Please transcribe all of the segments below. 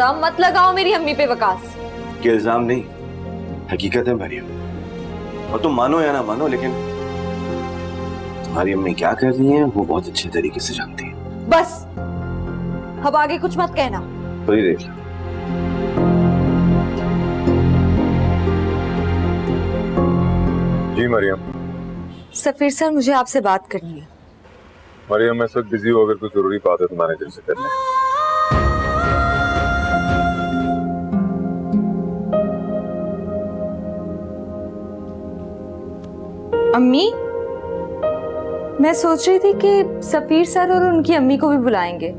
इल्जाम मत लगाओ मेरी अम्मी पे वकास। ये इल्जाम नहीं, हकीकत है मरियम। और तुम मानो या ना मानो, लेकिन तुम्हारी अम्मी क्या कर रही है वो बहुत अच्छे तरीके से जानती है। बस अब आगे कुछ मत कहना। तो ही देख लो। जी मरियम। सफीर सर, मुझे आपसे बात करनी है। मरियम मैं इस वक्त बिजी हूँ, अगर कोई जरूरी बात है तो मैनेजर से कर लें। अम्मी, मैं सोच रही थी कि सफीर सर और उनकी अम्मी को भी बुलाएंगे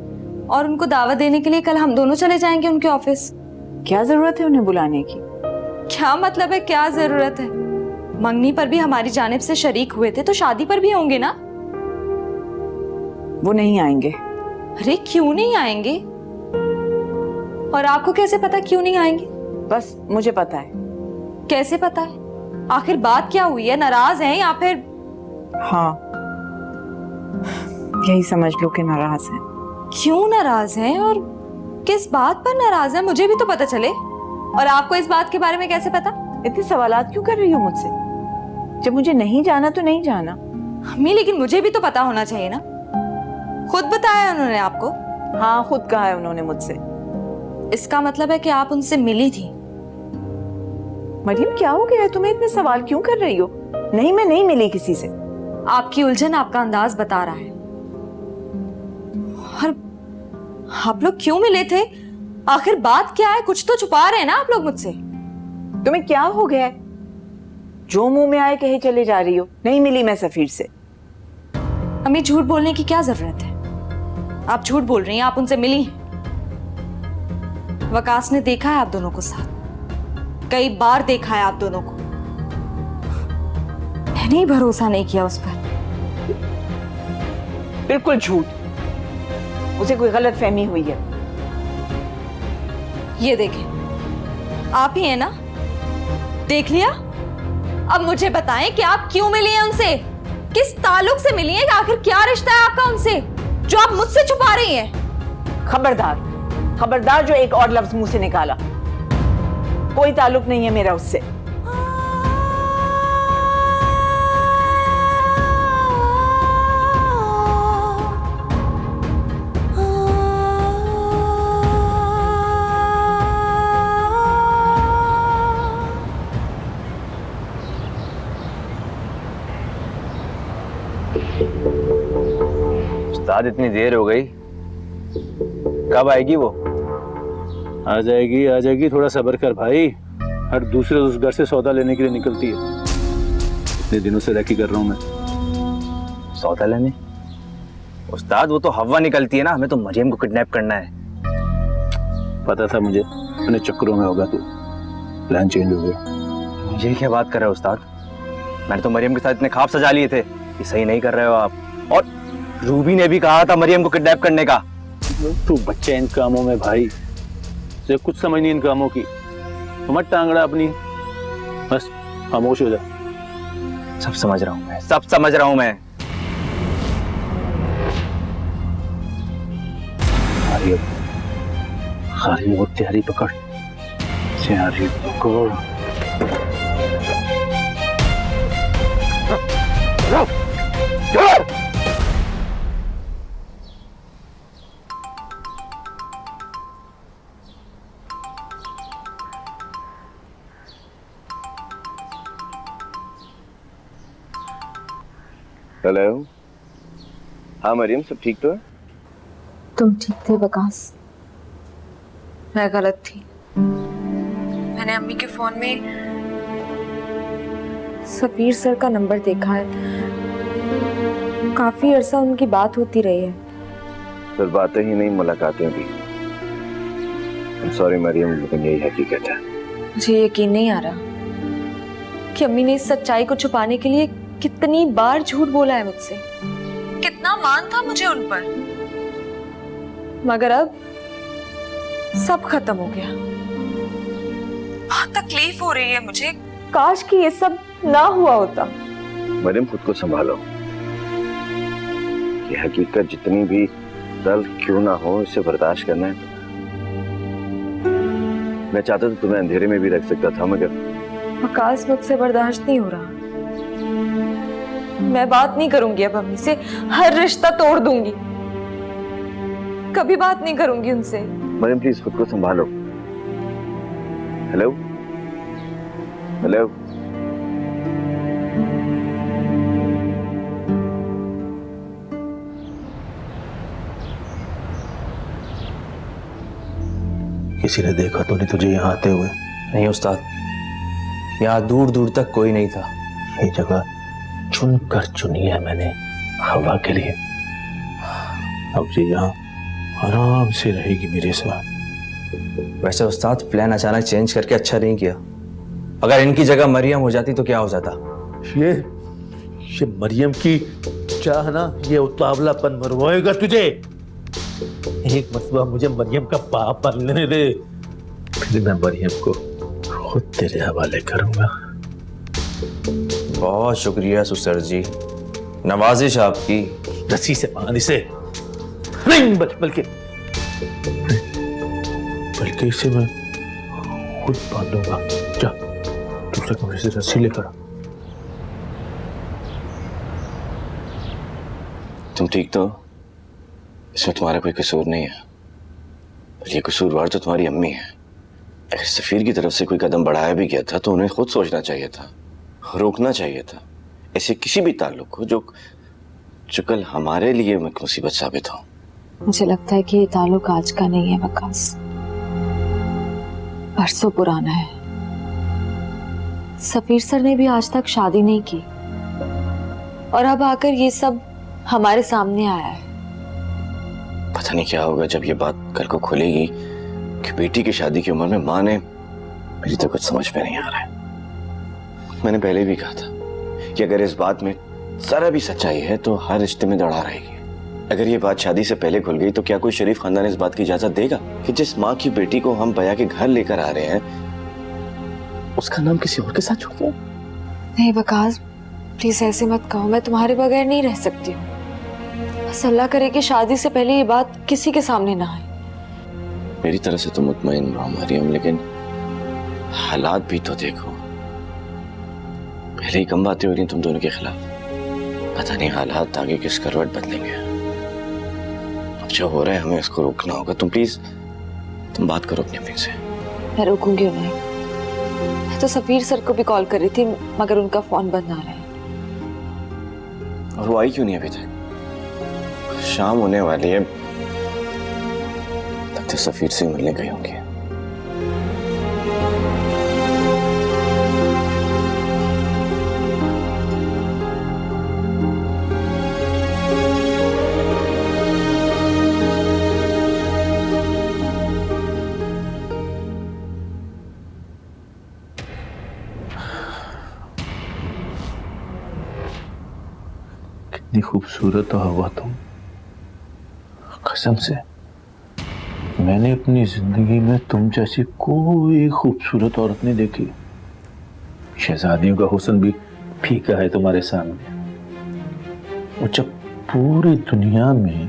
और उनको दावत देने के लिए कल हम दोनों चले जाएंगे उनके ऑफिस। क्या जरूरत है उन्हें बुलाने की? क्या मतलब है क्या जरूरत है? मंगनी पर भी हमारी जानिब से शरीक हुए थे तो शादी पर भी होंगे ना। वो नहीं आएंगे। अरे क्यों नहीं आएंगे? और आपको कैसे पता क्यों नहीं आएंगे? बस मुझे पता है। कैसे पता है? आखिर बात क्या हुई है? नाराज हैं या फिर? हाँ, यही समझ लो कि नाराज हैं। क्यों नाराज हैं और किस बात पर नाराज हैं? मुझे भी तो पता चले। और आपको इस बात के बारे में कैसे पता? इतने सवालात क्यों कर रही हो मुझसे? जब मुझे नहीं जाना तो नहीं जाना। अम्मी, लेकिन मुझे भी तो पता होना चाहिए ना। खुद बताया उन्होंने आपको? हाँ, खुद कहा है उन्होंने मुझसे। इसका मतलब है कि आप उनसे मिली थी। मरियम क्या हो गया है तुम्हें? इतने सवाल क्यों कर रही हो? नहीं, मैं नहीं मिली किसी से। आपकी उलझन आपका अंदाज बता रहा है। और आप लोग क्यों मिले थे? आखिर बात क्या है? कुछ तो छुपा रहे हैं ना आप लोग मुझसे। तुम्हें क्या हो गया है? जो मुंह में आए कहे चले जा रही हो। नहीं मिली मैं सफीर से। अम्मी, झूठ बोलने की क्या जरूरत है? आप झूठ बोल रही हैं, आप उनसे मिली हैं। वकास ने देखा है आप दोनों को साथ, कई बार देखा है आप दोनों को। मैंने ही भरोसा नहीं किया उस पर। बिल्कुल झूठ। उसे कोई गलत फहमी हुई है। ये देखें, आप ही हैं ना? देख लिया? अब मुझे बताएं कि आप क्यों मिली हैं उनसे? किस ताल्लुक से मिली हैं? आखिर क्या रिश्ता है आपका उनसे जो आप मुझसे छुपा रही हैं? खबरदार, खबरदार जो एक और लफ्ज मुंह से निकाला। कोई ताल्लुक नहीं है मेरा उससे। उस्ताद इतनी देर हो गई, कब आएगी वो? आ जाएगी, थोड़ा सब्र कर भाई। हर दूसरे उस घर से सौदा लेने के लिए निकलती है। इतने दिनों से रखी कर रहा हूं मैं। सौदा लेने? उस्ताद वो तो हवा निकलती है ना, हमें तो मरियम को किडनैप करना है। पता था मुझे, अपने चक्करों में होगा तू। प्लान चेंज हो गया। ये क्या बात कर रहे हो उस्ताद? मैंने तो मरियम के साथ इतने ख्वाब सजा लिए थे। ये सही नहीं कर रहे हो आप। और रूबी ने भी कहा था मरियम को किडनैप करने का। तू बच्चा इन कामों में भाई, तुझे कुछ समझ नहीं इन कामों की। तो मत टांगड़ा अपनी, बस खामोश हो जा। सब समझ रहा हूं मैं, सब समझ रहा हूं मैं। खारी वो तैयारी पकड़, तैयारी पकड़। हेलो। हाँ मरियम, सब ठीक तो है? तुम ठीक थे वकास, मैं गलत थी। मैंने अम्मी के फोन में सफीर सर का नंबर देखा है। काफी अरसा उनकी बात होती रही है। सिर्फ बातें ही नहीं, मुलाकातें भी। सॉरी मरियम, लेकिन यही हकीकत है। मुझे यकीन नहीं आ रहा कि अम्मी ने इस सच्चाई को छुपाने के लिए कितनी बार झूठ बोला है मुझसे। कितना मान था मुझे उन पर, मगर अब सब खत्म हो गया। बहुत तकलीफ हो रही है मुझे। काश कि ये सब ना हुआ होता। मरियम, खुद को संभालो। ये हकीकत जितनी भी दर्द क्यों ना हो, इसे बर्दाश्त करना है। मैं चाहता तो तुम्हें अंधेरे में भी रख सकता था, मगर आकाश मुझसे बर्दाश्त नहीं हो रहा। मैं बात नहीं करूंगी अब अम्मी से, हर रिश्ता तोड़ दूंगी, कभी बात नहीं करूंगी उनसे। मरियम प्लीज खुद को संभालो। हेलो हेलो, किसी ने देखा तो नहीं तुझे यहाँ आते हुए? नहीं उस्ताद, यहाँ दूर दूर तक कोई नहीं था। ये जगह चुन कर चुनी है मैंने हवा के लिए। अब ये यहाँ आराम से रहेगी मेरे साथ। वैसे उस्ताद प्लान अचानक चेंज करके अच्छा नहीं किया। अगर इनकी जगह मरियम हो जाती तो क्या हो जाता? ये मरियम की चाह ना, ये उतावलापन मरवाएगा तुझे। एक मरतबा मुझे मरियम का बाप बनने दे, फिर मैं मरियम को खुद तेरे हवाले करूंगा। बहुत शुक्रिया सुसर जी, नवाजिश आपकी। रस्सी से बांध इसे, नहीं बल्कि इसे मैं खुद बांधूंगा। जा दूसरे कमरे से रस्सी लेकर आ। तुम ठीक तो? इसमें तुम्हारा कोई कसूर नहीं है, ये कसूरवार तो तुम्हारी अम्मी है। अगर सफीर की तरफ से कोई कदम बढ़ाया भी गया था तो उन्हें खुद सोचना चाहिए था, रोकना चाहिए था ऐसे किसी भी ताल्लुक को जो कल हमारे लिए मुसीबत साबित हो। मुझे लगता है कि ये ताल्लुक आज का नहीं है वकास, परसों पुराना है। सफीर सर ने भी आज तक शादी नहीं की और अब आकर ये सब हमारे सामने आया है। पता नहीं क्या होगा जब ये बात कल को खुलेगी कि बेटी की शादी की उम्र में माँ ने, मेरी तो कुछ समझ में नहीं आ रहा है। मैंने पहले भी कहा था कि अगर इस बात में जरा भी सच्चाई है तो हर रिश्ते में दरार आएगी। अगर ये बात शादी से पहले खुल गई तो क्या कोई शरीफ खानदान इस बात की इजाजत देगा कि जिस माँ की बेटी को हम बया के घर लेकर आ रहे हैं उसका नाम किसी और के साथ छूट गया? नहीं वकास, प्लीज ऐसे मत कहो, मैं तुम्हारे बगैर नहीं रह सकती हूँ। बस अल्लाह करे कि शादी से पहले ये बात किसी के सामने ना आए। मेरी तरफ से तो मुतमईन रहो मरियम, लेकिन हालात भी तो देखो। पहले ही कम बातें हो रही तुम दोनों के खिलाफ, पता नहीं हालात आगे किस करवट बदलेंगे। अब जो हो रहा है हमें इसको रोकना होगा। तुम प्लीज तुम बात करो अपनी अम्मी से। मैं रोकूंगी उन्हें। मैं तो सफीर सर को भी कॉल कर रही थी मगर उनका फोन बंद आ रहा है। और वो आई क्यों नहीं अभी तक? शाम होने वाली है, लगता है सफीर से मिलने गई होंगी। कितनी खूबसूरत हवा तुम, कसम से मैंने अपनी जिंदगी में तुम जैसी कोई खूबसूरत औरत नहीं देखी। शहजादियों का हुस्न भी फीका है तुम्हारे सामने। और जब पूरी दुनिया में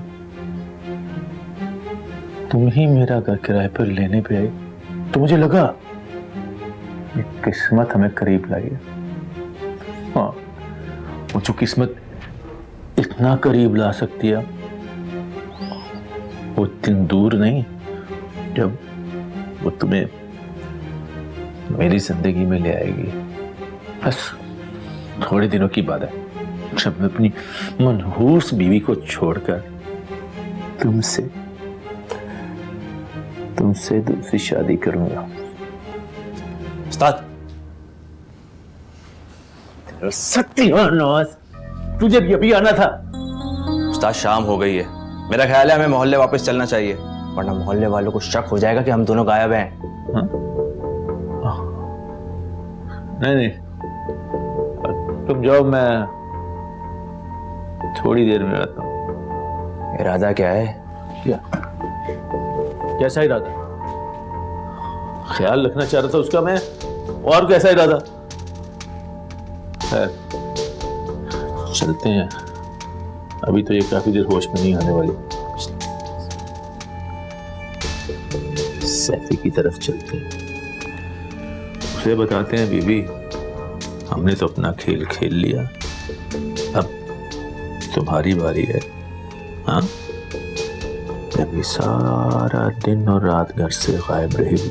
तुम ही मेरा घर किराए पर लेने पे आए तो मुझे लगा ये किस्मत हमें करीब लाई है। हाँ, वो जो किस्मत इतना करीब ला सकती है वो दिन दूर नहीं जब वो तुम्हें मेरी जिंदगी में ले आएगी। बस थोड़े दिनों की बात है जब मैं अपनी मनहूस बीवी को छोड़कर तुमसे दूसरी शादी करूंगा। उस्ताद, सत्यवान नवाज, तुझे भी अभी आना था। उस्ताद शाम हो गई है, मेरा ख्याल है हमें मोहल्ले वापस चलना चाहिए, वरना मोहल्ले वालों को शक हो जाएगा कि हम दोनों गायब हैं। नहीं, तुम जाओ, मैं थोड़ी देर में आता हूँ। इरादा क्या है? कैसा इरादा? ख्याल रखना चाह रहा था उसका मैं, और कैसा इरादा? खैर चलते हैं, अभी तो ये काफी देर होश में नहीं आने वाली। सैफी की तरफ चलते हैं। उसे बताते हैं बीबी, हमने तो अपना खेल खेल लिया, अब तुम्हारी बारी है। हाँ, जब ये सारा दिन और रात घर से गायब रहेगी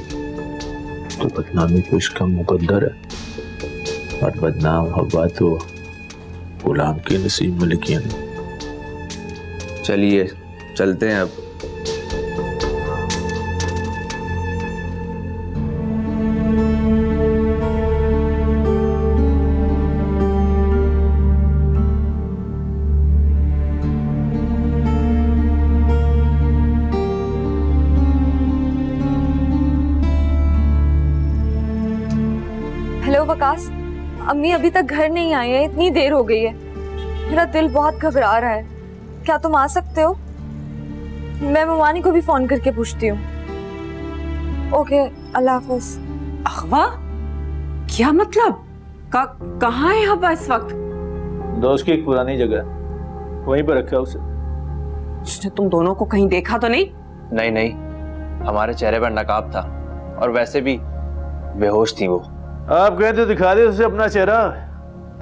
तो बदनामी तो इसका मुकद्दर है, और बदनाम हवा तो गुलाम के नसीब में लिखी है। चलिए चलते हैं अब। हेलो वकास, अम्मी अभी तक घर नहीं आई है, इतनी देर हो गई है। मेरा दिल बहुत घबरा रहा है, क्या तुम आ सकते हो? मैं ममानी को भी फोन करके पूछती हूँ। ओके, अल्लाह हाफिज। अखवा, क्या मतलब? कहाँ है हवा इस वक्त? दोस्त की एक पुरानी जगह, वहीं पर रखा उसे। उसने तुम दोनों को कहीं देखा तो नहीं? नहीं नहीं, हमारे चेहरे पर नकाब था और वैसे भी बेहोश थी वो। आप कहें तो दिखा दे उसे अपना चेहरा,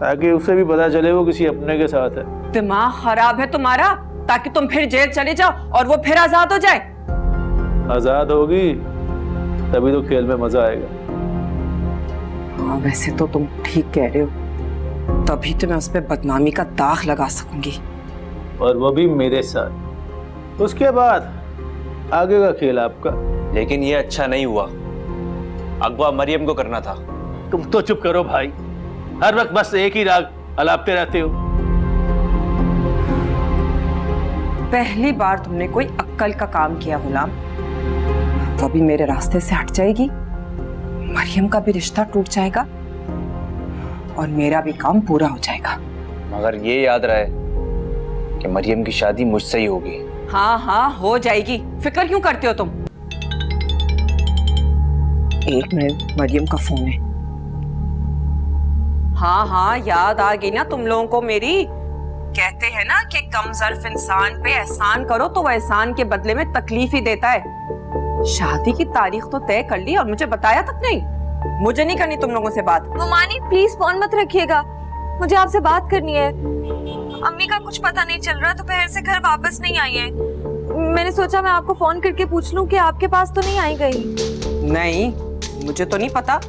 ताकि उसे भी पता चले वो किसी अपने के साथ है। दिमाग खराब है तुम्हारा, ताकि तुम फिर जेल चले जाओ और वो फिर आजाद हो जाए। आजाद होगी तभी तो खेल में मजा आएगा। हाँ, वैसे तो तुम ठीक कह रहे हो, तभी तो मैं उस पर बदनामी का दाग लगा सकूंगी, और वो भी मेरे साथ। उसके बाद आगे का खेल आपका। लेकिन ये अच्छा नहीं हुआ, अगवा मरियम को करना था। तुम तो चुप करो भाई, हर वक्त बस एक ही राग अलापते रहते हो। पहली बार तुमने कोई अक्ल का काम किया गुलाम, वो भी मेरे रास्ते से हट जाएगी, मरियम का भी रिश्ता टूट जाएगा और मेरा भी काम पूरा हो जाएगा। मगर ये याद रहे कि मरियम की शादी मुझसे ही होगी। हाँ हाँ, हो जाएगी, फिक्र क्यों करते हो तुम? एक मिनट, मरियम का फोन है। हाँ हाँ, याद आ गई ना तुम लोगों को मेरी। कहते हैं ना कि कमजोर इंसान पे एहसान करो तो वह एहसान के बदले में तकलीफ ही देता है। शादी की तारीख तो तय कर ली और मुझे बताया तक नहीं। मुझे नहीं करनी तुम लोगों से बात। ममानी प्लीज फोन मत रखिएगा, मुझे आपसे बात करनी है। अम्मी का कुछ पता नहीं चल रहा, दोपहर से घर वापस नहीं आई है। मैंने सोचा मैं आपको फोन करके पूछ लूं कि आपके पास तो नहीं आई गई। नहीं, मुझे तो नहीं पता।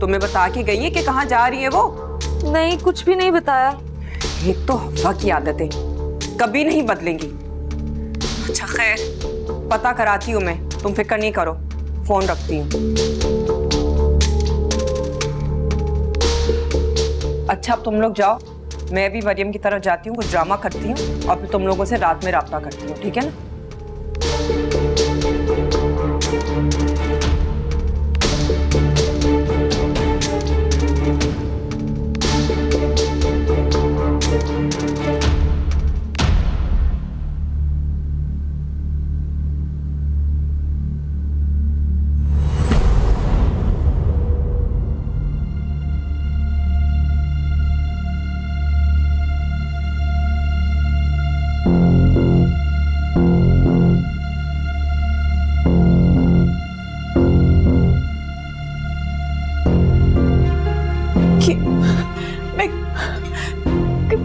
तुम्हें बता के गई है कि कहाँ जा रही है वो? नहीं, कुछ भी नहीं बताया। एक तो हवा की आदतें कभी नहीं बदलेंगी। अच्छा खैर, पता कराती हूँ मैं, तुम फिक्र नहीं करो, फोन रखती हूँ। अच्छा, अब तुम लोग जाओ, मैं भी मरियम की तरफ जाती हूँ, कुछ ड्रामा करती हूँ और फिर तुम लोगों से रात में राब्ता करती हूँ, ठीक है ना?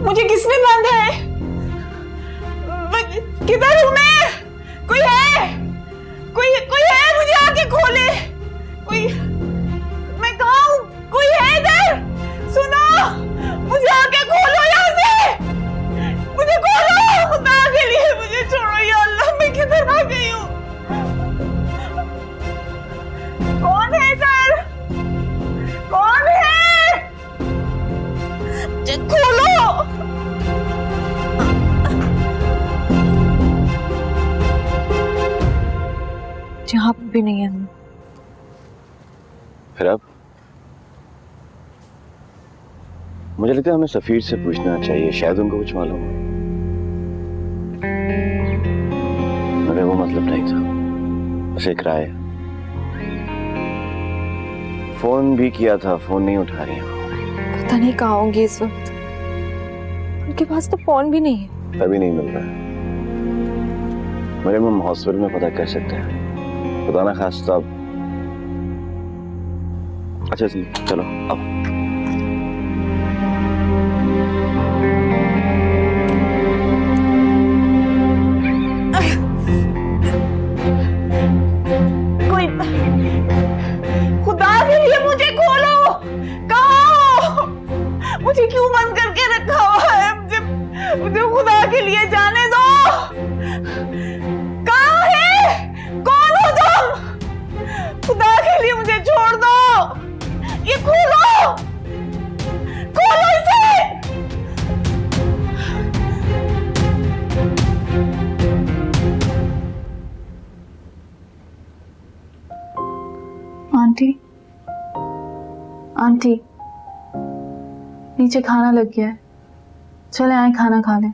मुझे किसने बांधा है? किधर हूँ मैं? कोई है? कोई है? मुझे आके खोले। कोई, मैं कहाँ हूँ? कोई है इधर? सुनो, मुझे आके खोलो यहाँ से। मुझे खोलो, खुदा के लिए मुझे छोड़ो या अल्लाह, मैं किधर आ गई हूँ? कौन है इधर? कौन है? खोलो। यहाँ पर भी नहीं है। फिर अब मुझे लगता है हमें सफीर से पूछना चाहिए, शायद उनको कुछ मालूम हो। मगर वो मतलब नहीं था, बस एक राय। फोन भी किया था, फोन नहीं उठा रही है। पता नहीं कहाँ होंगे इस वक्त, उनके पास तो फोन भी नहीं है। तभी नहीं मिल रहा है। मरियम, हम हॉस्पिटल में पता कर सकते हैं, खुदा ना खास्ता अच्छा चलो अब कोई खुदा के लिए मुझे खोलो, कहाँ हो? मुझे क्यों बंद करके रखा हुआ है? मुझे खुदा के लिए जाने दो। कहाँ है? कौन हो तुम? खुदा के लिए मुझे छोड़ दो। ये खोलो, खोलो इसे। आंटी, आंटी, नीचे खाना लग गया है, चले आए खाना खा लें।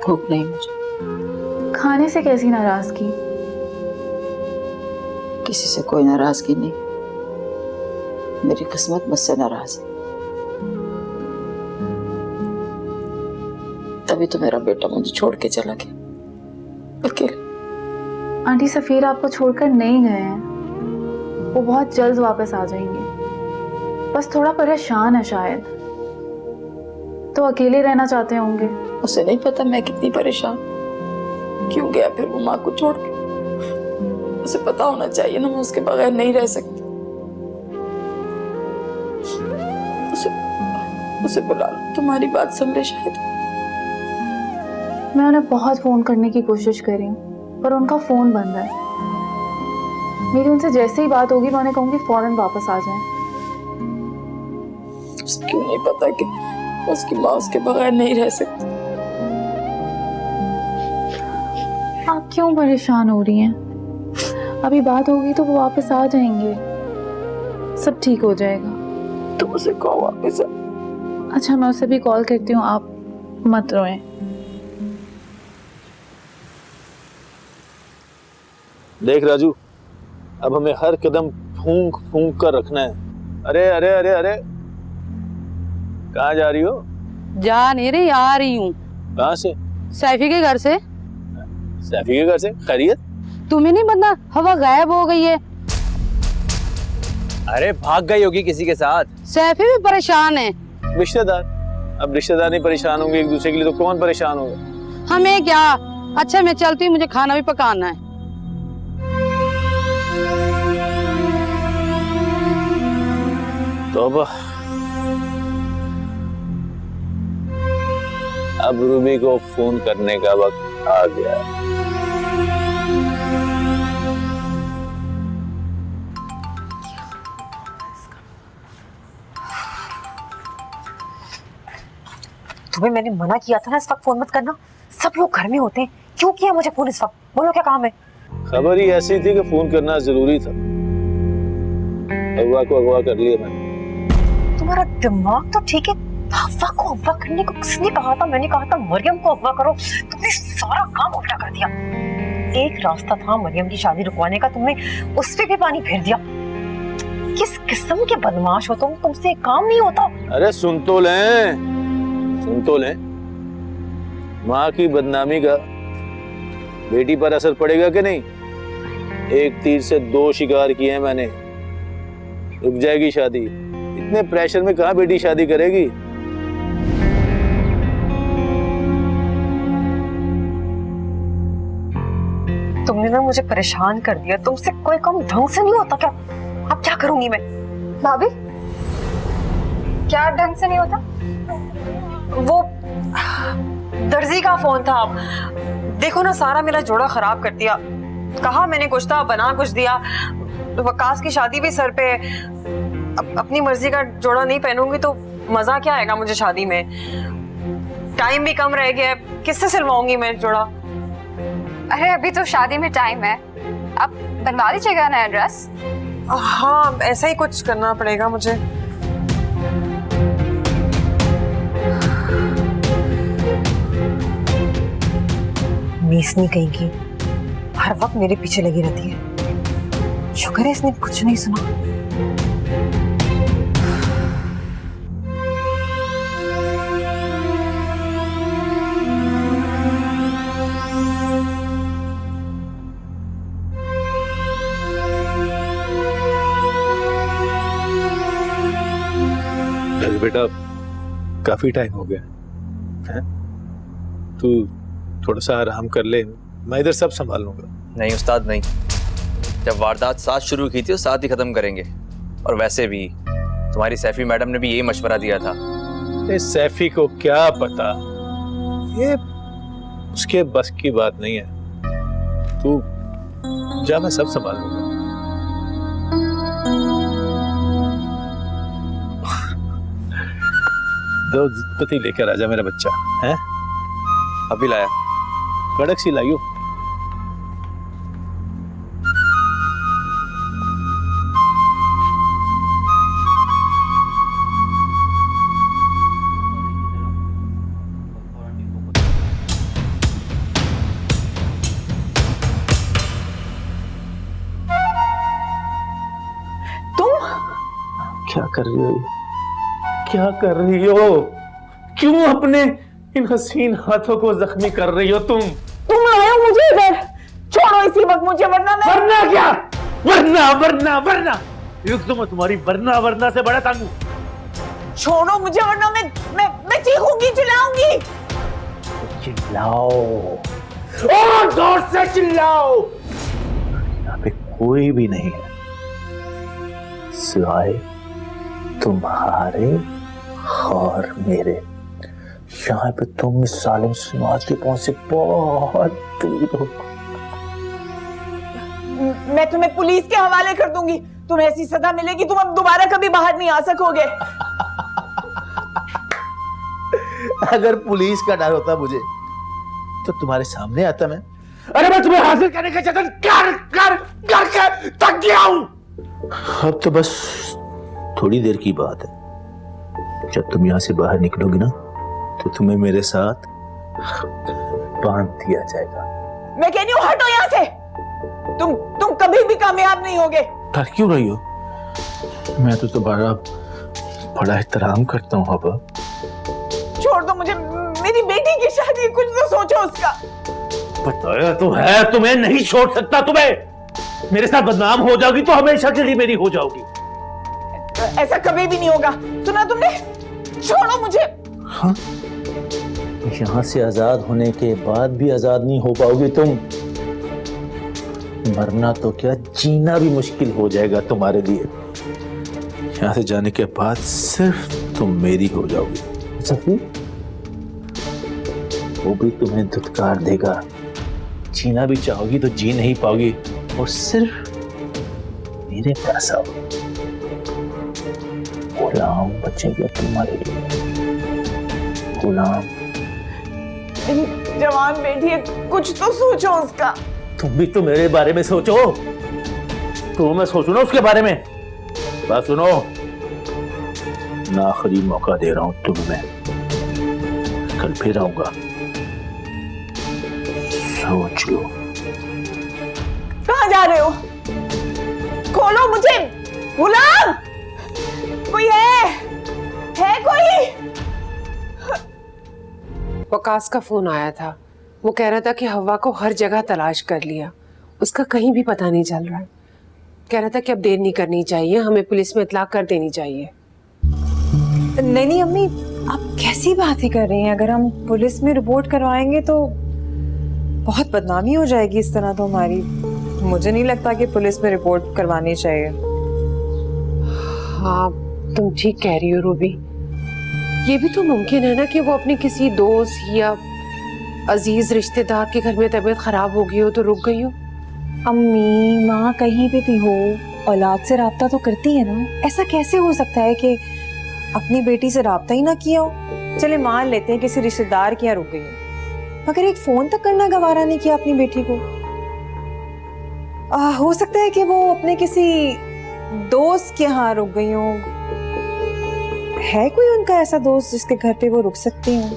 भूख नहीं मुझे। खाने से कैसी नाराजगी? किसी से कोई नाराजगी नहीं, मेरी किस्मत मुझसे नाराज है। तभी तो मेरा बेटा मुझे छोड़ के चला गया अकेले। आंटी, सफीर आपको छोड़कर नहीं गए हैं, वो बहुत जल्द वापस आ जाएंगे। बस थोड़ा परेशान है शायद, तो अकेले रहना चाहते होंगे। उसे नहीं पता मैं कितनी परेशान, क्यों गया फिर वो माँ को छोड़ के। उसे पता होना चाहिए ना, मैं उसके बगैर नहीं रह सकती। उसे बुला लो, तुम्हारी बात सुन ले शायद। मैं उन्हें बहुत फोन करने की कोशिश कर रही हूँ, पर उनका फोन बंद है। मेरी उनसे जैसे ही बात होगी मैं उन्हें कहूंगी फौरन वापस आ जाएं। उसे क्यों नहीं पता कि उसकी माँ उसके बगैर नहीं रह सकती। आप क्यों परेशान हो रही हैं? अभी बात होगी तो वो वापस आ जाएंगे, सब ठीक हो जाएगा। तुम उसे कहो वापस आ। अच्छा, मैं उसे भी कॉल करती हूँ, आप मत रोएं। देख राजू, अब हमें हर कदम फूंक फूंक कर रखना है। अरे अरे अरे अरे, कहाँ जा रही हो? जा नहीं रही, आ रही हूँ। कहाँ से? सैफी के घर से। सैफी के घर से? खैरियत? तुम्हें नहीं पता, हवा गायब हो गई है। अरे भाग गई होगी किसी के साथ। सैफी भी परेशान है। रिश्तेदार? अब रिश्तेदार नहीं परेशान होंगे एक दूसरे के लिए तो कौन परेशान होगा? हमें क्या। अच्छा मैं चलती हूँ, मुझे खाना भी पकाना है। तौबा, अब रूबी को फोन करने का वक्त आ गया। तुम्हें मैंने मना किया था ना इस वक्त फोन मत करना। सब लोग घर में होते हैं, क्यों किया मुझे फोन इस वक्त? बोलो क्या काम है? खबर ही ऐसी थी कि फोन करना जरूरी था। अगवा को अगवा कर लिया मैंने। तुम्हारा दिमाग तो ठीक है, हवा को अगवा करने को किसने कहा था? मैंने कहा था मरियम को अगवा करो, तुमने सारा काम उल्टा कर दिया। एक रास्ता था मरियम की शादी रुकवाने का, तुमने उस पे भी पानी फेर दिया। किस किस्म के बदमाश हो तुम? तुमसे काम नहीं होता। अरे सुन तो लें, सुन तो लें। माँ की बदनामी का बेटी पर असर पड़ेगा कि नहीं? एक तीर से दो शिकार किए हैं मैंने। रुक जाएगी शादी। इतने प्रेशर में कहाँ बेटी शादी करेगी? तुमने ना मुझे परेशान कर दिया। तुमसे कोई काम ढंग से नहीं होता क्या? अब क्या करूंगी मैं? भाभी, क्या ढंग से नहीं होता? वो दर्जी का फोन था। देखो ना, सारा मेरा जोड़ा खराब कर दिया। कहा मैंने कुछ था, बना कुछ दिया। वकास की शादी भी सर पे। अपनी मर्जी का जोड़ा नहीं पहनूंगी तो मजा क्या आएगा मुझे शादी में? टाइम भी कम रह गया, किससे सिलवाऊंगी मैं जोड़ा? अरे अभी तो शादी में टाइम है, अब बनवा लीजिएगा नया ड्रेस। हाँ, ऐसा ही कुछ करना पड़ेगा मुझे। मीसनी कहीं की हर वक्त मेरे पीछे लगी रहती है। शुक्र है इसने कुछ नहीं सुना। बेटा काफी टाइम हो गया है, तू थोड़ा सा आराम कर ले, मैं इधर सब संभाल लूंगा। नहीं उस्ताद नहीं, जब वारदात साथ शुरू की थी वो साथ ही खत्म करेंगे। और वैसे भी तुम्हारी सैफी मैडम ने भी यही मशवरा दिया था। इस सैफी को क्या पता, ये उसके बस की बात नहीं है। तू जा, मैं सब संभाल लूंगा। दो पति लेकर आजा मेरा बच्चा है। अभी लाया। कड़क सी लाइयो। क्या कर रही हो, क्या कर रही हो? क्यों अपने इन हसीन हाथों को जख्मी कर रही हो तुम लाए हो मुझे इधर, छोड़ो इसी वक्त मुझे, वरना मैं। वरना क्या? वरना वरना वरना युग तो मैं तुम्हारी वरना वरना से बड़ा तंग हूं। छोड़ो मुझे, वरना मैं चीखूंगी, चिल्लाऊंगी। चिल्लाओ और जोर से चिल्लाओ। यहाँ पे कोई भी नहीं है सिवाय तुम्हारे और मेरे। यहाँ पे तुम इस सालिम समाज के पहुंच से बहुत दूर हो। मैं तुम्हें पुलिस के हवाले कर दूंगी, तुम्हें ऐसी सजा मिलेगी तुम अब दोबारा कभी बाहर नहीं आ सकोगे। अगर पुलिस का डर होता मुझे तो तुम्हारे सामने आता मैं। अरे मैं तुम्हें हासिल करने का जतन कर कर कर कर थक गया हूं। अब तो बस थोड़ी देर की बात है, जब तुम यहां से बाहर निकलोगी ना तो तुम्हें मेरे साथ बांध दिया जाएगा। मैं कह रही हूँ हटो यहाँ से, तुम कभी भी कामयाब नहीं होगे। डर क्यों रही हो? मैं तो तुम्हारा बड़ा एहतराम करता हूँ। अब छोड़ दो मुझे, मेरी बेटी की शादी, कुछ तो सोचो उसका। बताया तो है तुम्हें नहीं छोड़ सकता। तुम्हें मेरे साथ बदनाम हो जाओगी तो हमेशा के लिए मेरी हो जाओगी। ऐसा कभी भी नहीं होगा, सुना तुमने? छोड़ो मुझे। हाँ? यहाँ से आजाद होने के बाद भी आजाद नहीं हो पाओगी तुम। मरना तो क्या, जीना भी मुश्किल हो जाएगा तुम्हारे लिए। यहाँ से जाने के बाद सिर्फ तुम मेरी हो जाओगी। सफी, वो भी तुम्हें धुतकार देगा। जीना भी चाहोगी तो जी नहीं पाओगी और सिर्फ मेरे पास आओ। गुलाम बचेगा तुम्हारे लिए, गुलाम। जवान बेटी है, कुछ तो सोचो उसका। तुम भी तो मेरे बारे में सोचो। तो मैं सोचू ना उसके बारे में। बात सुनो, ना आखिरी मौका दे रहा हूं तुम्हें, कल फिर आऊंगा, सोच लो। कहाँ जा रहे हो? खोलो मुझे, गुलाम। कोई है कोई? वकास का फोन आया था, वो कह रहा था कि हवा को हर जगह तलाश कर लिया, उसका कहीं भी पता नहीं चल रहा है। कह रहा था कि अब देर नहीं करनी चाहिए, हमें पुलिस में इत्तला कर देनी चाहिए। नहीं अम्मी, आप कैसी बातें कर रही हैं? अगर हम पुलिस में रिपोर्ट करवाएंगे तो बहुत बदनामी हो जाएगी इस तरह तो हमारी। मुझे नहीं लगता कि पुलिस में रिपोर्ट करवानी चाहिए। हाँ तुम ठीक कह रही हो रूबी, ये भी तो मुमकिन है ना कि वो अपने किसी दोस्त या अजीज रिश्तेदार के घर में तबीयत खराब हो गई हो तो रुक गई हो। अम्मी, माँ कहीं पे भी हो औलाद से राब्ता तो करती है ना। ऐसा कैसे हो सकता है कि अपनी बेटी से राब्ता ही ना किया हो? चले मान लेते हैं किसी रिश्तेदार के यहाँ रुक गई हो, मगर एक फोन तक करना गवारा नहीं किया अपनी बेटी को। हो सकता है कि वो अपने किसी दोस्त के यहाँ रुक गई हो। है कोई उनका ऐसा दोस्त जिसके घर पे वो रुक सकती हो?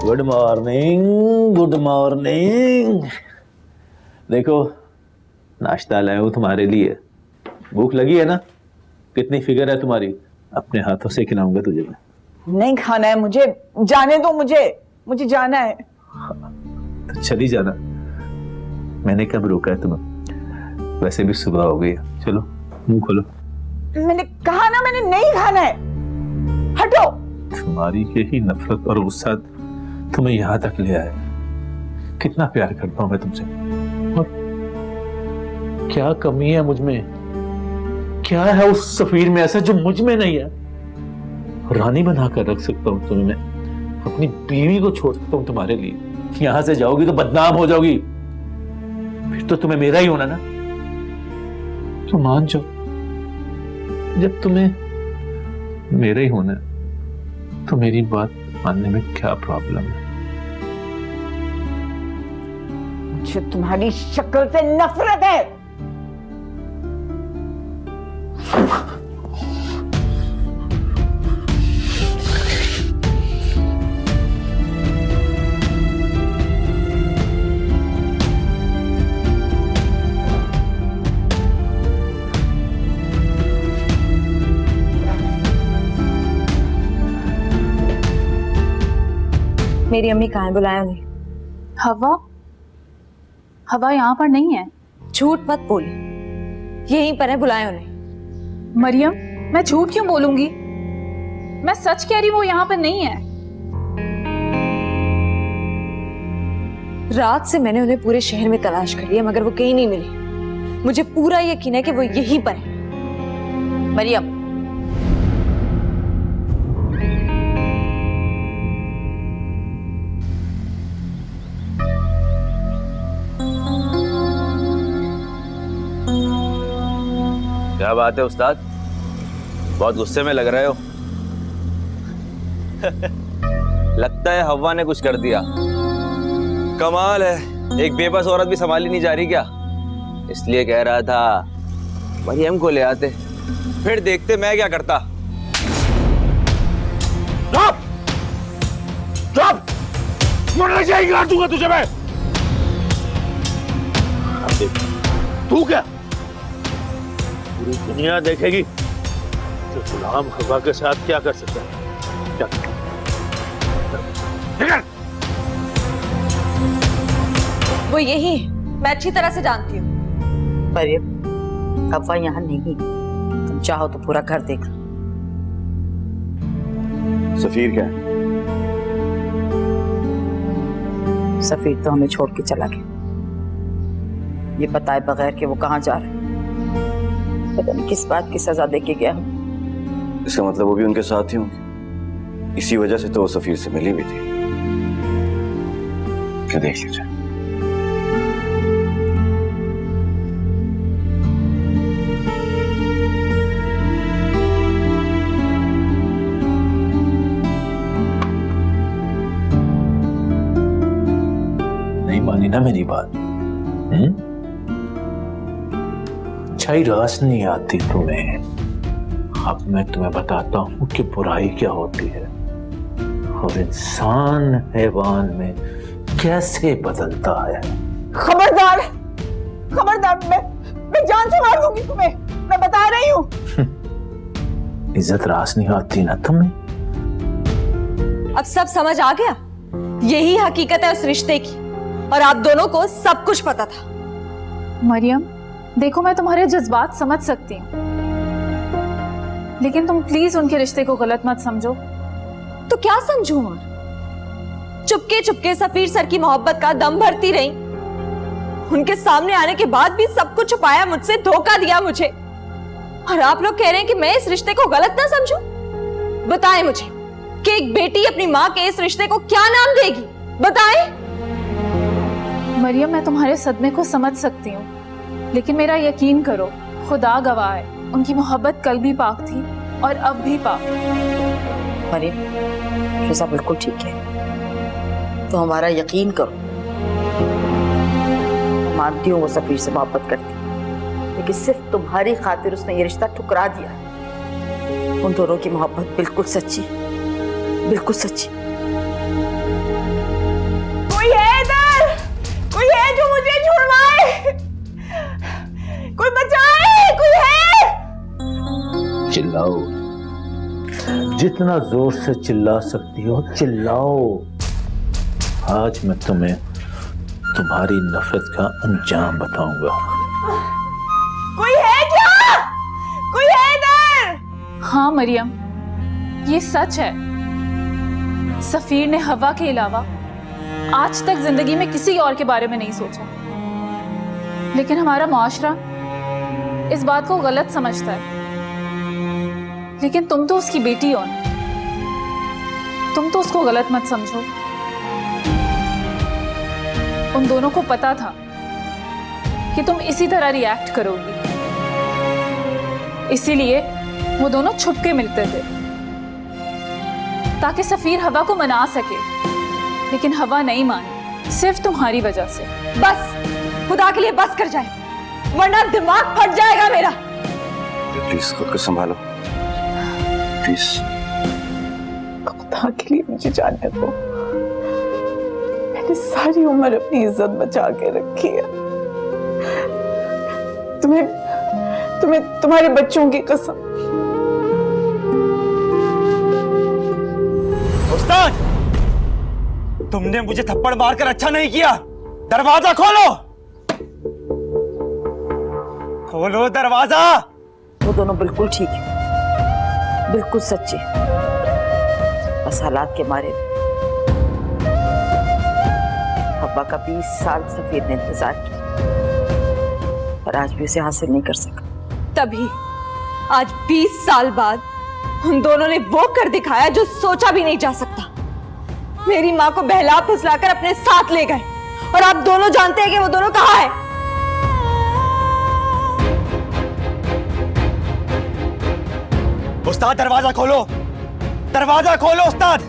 Good morning, good morning. देखो नाश्ता लाया हूं तुम्हारे लिए। भूख लगी है ना? कितनी फिगर है तुम्हारी? अपने हाथों से खिलाऊंगा तुझे मैं। नहीं खाना है मुझे, जाने दो मुझे, मुझे जाना है। तो चली जाना, मैंने कब रोका है तुम्हें? वैसे भी सुबह हो गई है, चलो मुंह खोलो। मैंने कहा ना मैंने नहीं खाना है, हटो। तुम्हारी यही नफरत और गुस्सा तुम्हें यहाँ तक ले आया। कितना प्यार करता हूं मैं तुमसे, और क्या कमी है मुझ में? क्या है उस सफीर में ऐसा जो मुझ में नहीं है? रानी बनाकर रख सकता हूं तुम्हें मैं, अपनी बीवी को छोड़ सकता हूं तुम्हारे लिए। यहां से जाओगी तो बदनाम हो जाओगी, फिर तो तुम्हें मेरा ही होना ना। तो मान जाओ, जब तुम्हें मेरा ही होना है तो मेरी बात मानने में क्या प्रॉब्लम है? मुझे तुम्हारी शक्ल से नफरत है। मेरी अम्मी कहाँ है? बुलाया उन्हें। हवा, हवा यहाँ पर नहीं है। झूठ मत बोली, यहीं पर है, बुलाया उन्हें। मरियम, मैं झूठ क्यों बोलूंगी? मैं सच कह रही हूँ, वो यहाँ पर नहीं है। रात से मैंने उन्हें पूरे शहर में तलाश कर लिया मगर वो कहीं नहीं मिली। मुझे पूरा यकीन है कि वो यहीं पर है। मरियम, क्या बात है उस्ताद, बहुत गुस्से में लग रहे हो। लगता है हवा ने कुछ कर दिया। कमाल है, एक बेबस औरत भी संभाली नहीं जा रही क्या? इसलिए कह रहा था मरियम को ले आते, फिर देखते मैं क्या करता। ड्रॉप! ड्रॉप! मरना चाहिए, गाड़ दूंगा तुझे मैं। तू क्या पूरी दुनिया देखेगी तो गुलाम हवा के साथ क्या कर सकता है? क्या वो यही है, मैं अच्छी तरह से जानती हूँ। मरियम, हवा यहाँ नहीं, तुम चाहो तो पूरा घर देख लो। सफीर क्या है? सफीर तो हमें छोड़ के चला गया, ये बताए बगैर कि वो कहाँ जा रहा है। पता नहीं किस बात की सजा दे के गया। इसका मतलब वो भी उनके साथ ही होंगे, इसी वजह से तो वो सफीर से मिली भी थी। क्या देख लीजिए। नहीं मानी ना मेरी बात? अच्छाई रास नहीं आती तुम्हें। अब मैं तुम्हें बताता हूं कि बुराई क्या होती है और इंसान हैवान में कैसे बदलता है। खबरदार, खबरदार, मैं जान से मार दूंगी तुम्हें, मैं बता रही हूँ। इज्जत रास नहीं आती ना तुम्हें? अब सब समझ आ गया, यही हकीकत है उस रिश्ते की, और आप दोनों को सब कुछ पता था। मरियम, देखो मैं तुम्हारे जज्बात समझ सकती हूँ, लेकिन तुम प्लीज उनके रिश्ते को गलत मत समझो। तो क्या समझूं? और चुपके चुपके सफीर सर की मोहब्बत का दम भरती रही, उनके सामने आने के बाद भी सब कुछ छुपाया मुझसे, धोखा दिया मुझे, और आप लोग कह रहे हैं कि मैं इस रिश्ते को गलत ना समझूं? बताएं मुझे कि एक बेटी अपनी माँ के इस रिश्ते को क्या नाम देगी, बताएं। मरियम, मैं तुम्हारे सदमे को समझ सकती हूँ, लेकिन मेरा यकीन करो, खुदा गवाह है, उनकी मोहब्बत कल भी पाक थी और अब भी पाक। मरियम, फिजा बिल्कुल ठीक है, तो हमारा यकीन करो। मानती हूँ वो सफीर से मोहब्बत करती, लेकिन सिर्फ तुम्हारी खातिर उसने ये रिश्ता ठुकरा दिया। उन दोनों की मोहब्बत बिल्कुल सच्ची, बिल्कुल सच्ची। कोई है इधर? कोई है जो मुझे छुड़वाए? कोई बचाए? कोई है? चिल्लाओ। जितना जोर से चिल्ला सकती हो चिल्लाओ। आज मैं तुम्हें तुम्हारी नफरत का अंजाम बताऊंगा। कोई है क्या? कोई है इधर? हाँ मरियम, ये सच है। सफीर ने हवा के अलावा आज तक जिंदगी में किसी और के बारे में नहीं सोचा, लेकिन हमारा मुआशरा इस बात को गलत समझता है। लेकिन तुम तो उसकी बेटी हो ना, तुम तो उसको गलत मत समझो। उन दोनों को पता था कि तुम इसी तरह रिएक्ट करोगी, इसीलिए वो दोनों छुप के मिलते थे ताकि सफीर हवा को मना सके, लेकिन हवा नहीं मानी, सिर्फ तुम्हारी वजह से। बस खुदा के लिए बस कर जाए, वरना दिमाग फट जाएगा मेरा। प्लीज खुद को संभालो प्लीज। खुदा के लिए मुझे जाने दो। मैंने सारी उम्र अपनी इज्जत बचा के रखी है। तुम्हें तुम्हारे बच्चों की कसम। उस्ताद, तुमने मुझे थप्पड़ मारकर अच्छा नहीं किया। दरवाजा खोलो, खोलो दरवाजा। वो दोनों बिल्कुल ठीक है, बिल्कुल सच्चे। बस हालात के मारे हब्बा का 20 साल सफीर ने इंतजार किया, पर आज भी उसे हासिल नहीं कर सका। तभी आज 20 साल बाद उन दोनों ने वो कर दिखाया जो सोचा भी नहीं जा सकता। मेरी माँ को बहला फुसलाकर अपने साथ ले गए, और आप दोनों जानते हैं कि वो दोनों कहाँ है। उस्ताद दरवाजा खोलो, दरवाजा खोलो। उस्ताद,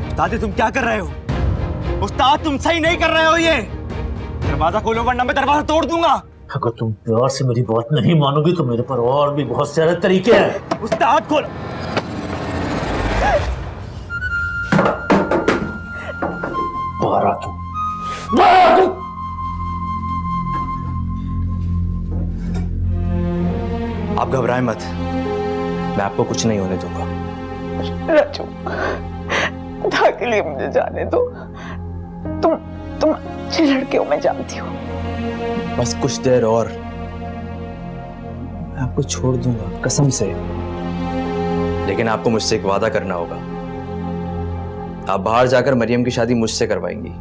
उस्ताद तुम क्या कर रहे हो? उस्ताद तुम सही नहीं कर रहे हो। ये दरवाजा खोलो वरना मैं दरवाजा तोड़ दूंगा। अगर तुम प्यार से मेरी बात नहीं मानोगी तो मेरे पर और भी बहुत सारे तरीके हैं। उस्ताद खोलो। बाहर आ तू। आप घबराएं मत, मैं आपको कुछ नहीं होने दूंगा। राजू, खुदा के लिए मुझे जाने दो। तुम अच्छे लड़के हो, मैं जानती हूँ। बस कुछ देर और, मैं आपको छोड़ दूंगा कसम से। लेकिन आपको मुझसे एक वादा करना होगा। आप बाहर जाकर मरियम की शादी मुझसे करवाएंगी।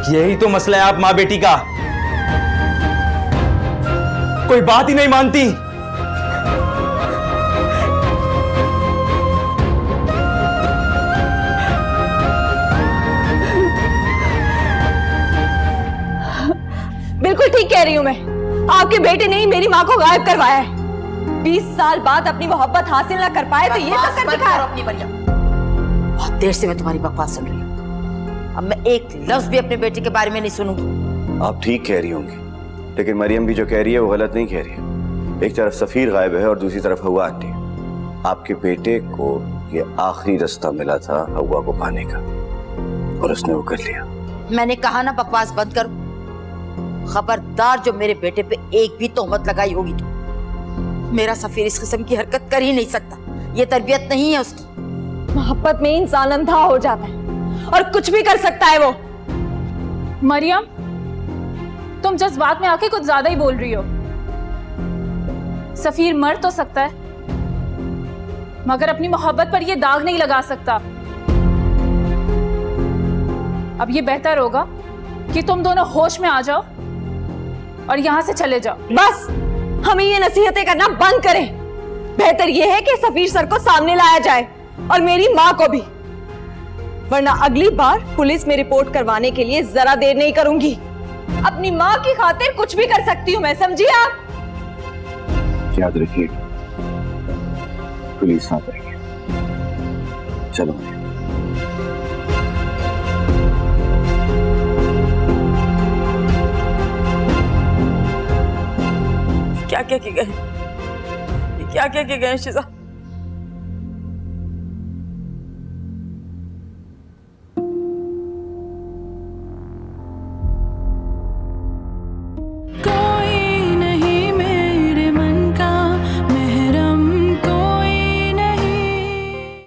यही तो मसला है आप माँ बेटी का, कोई बात ही नहीं मानती। बिल्कुल ठीक कह रही हूँ मैं। आपके बेटे ने ही मेरी माँ को गायब करवाया है। 20 साल बाद अपनी मोहब्बत हासिल ना कर पाए तो ये सब कर दिखाया। अपनी मरियम, बहुत देर से मैं तुम्हारी बकवास सुन रही हूँ। अब मैं एक लफ्ज भी अपने बेटे के बारे में नहीं सुनूंगी। आप ठीक कह रही होंगी, लेकिन मरियम भी जो कह रही है वो गलत नहीं कह रही है। एक तरफ सफीर गायब है और दूसरी तरफ हवा आंटी। आपके बेटे को ये आखिरी रास्ता मिला था हवा को पाने का, और उसने वो कर लिया। मैंने कहा ना बकवास बंद करो। खबरदार जो मेरे बेटे पे एक भी तोहमत लगाई होगी तो मेरा सफीर इस किस्म की हरकत कर ही नहीं सकता। ये तरबियत नहीं है उसकी। मोहब्बत में इंसान अंधा हो जाता है और कुछ भी कर सकता है वो। मरियम, तुम जज्बात में आके कुछ ज्यादा ही बोल रही हो। सफीर मर तो सकता है, मगर अपनी मोहब्बत पर ये दाग नहीं लगा सकता। अब ये बेहतर होगा कि तुम दोनों होश में आ जाओ और यहां से चले जाओ। बस हमें ये नसीहतें करना बंद करें। बेहतर ये है कि सफीर सर को सामने लाया जाए और मेरी माँ को भी, वरना अगली बार पुलिस में रिपोर्ट करवाने के लिए जरा देर नहीं करूंगी। अपनी माँ की खातिर कुछ भी कर सकती हूँ मैं, समझिए आप। याद रखिए, पुलिस साथ रहेगी। चलो क्या क्या किए गए, क्या क्या किए गए शिजा?